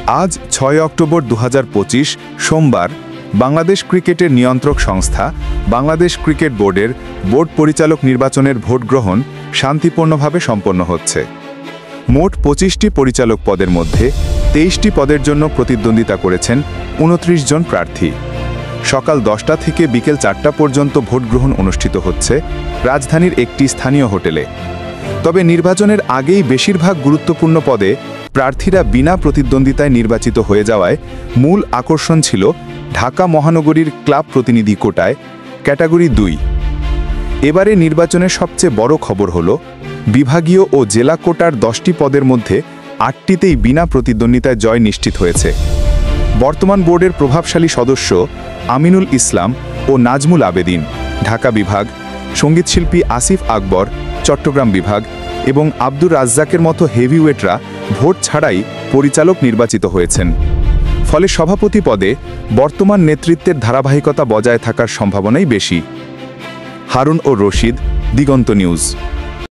আজ ৬ অক্টোবর ২০২৫ সোমবার বাংলাদেশ ক্রিকেটের নিয়ন্ত্রক সংস্থা বাংলাদেশ ক্রিকেট বোর্ডের বোর্ড পরিচালক নির্বাচনের ভোট গ্রহণ শান্তিপূর্ণভাবে সম্পন্ন হচ্ছে। মোট ২৫টি পরিচালক পদের মধ্যে ২৩টি পদের জন্য প্রতিদ্বন্দ্বিতা করেছেন ২৯ জন প্রার্থী। সকাল ১০টা থেকে বিকেল ৪টা পর্যন্ত ভোট গ্রহণ অনুষ্ঠিত হচ্ছে রাজধানীর একটি স্থানীয় হোটেলে। তবে নির্বাচনের আগেই বেশিরভাগ গুরুত্বপূর্ণ পদে প্রার্থীরা বিনা প্রতিদ্বন্দ্বিতায় নির্বাচিত হয়ে যাওয়ায় মূল আকর্ষণ ছিল ঢাকা মহানগরীর ক্লাব প্রতিনিধি কোটায় ক্যাটাগরি ২। এবারে নির্বাচনের সবচেয়ে বড় খবর হল বিভাগীয় ও জেলা কোটার 10টি পদের মধ্যে 8টিতেই বিনা প্রতিদ্বন্দ্বিতায় জয় নিশ্চিত হয়েছে। বর্তমান বোর্ডের প্রভাবশালী সদস্য আমিনুল ইসলাম ও নাজমুল আবেদিন ঢাকা বিভাগ, সঙ্গীতশিল্পী আসিফ আকবর চট্টগ্রাম বিভাগ এবং আব্দুর রাজ্জাকের মতো হেভিওয়েটরা ভোট ছাড়াই পরিচালক নির্বাচিত হয়েছেন। ফলে সভাপতি পদে বর্তমান নেতৃত্বের ধারাবাহিকতা বজায় থাকার সম্ভাবনাই বেশি। হারুন ও রশিদ, দিগন্ত নিউজ।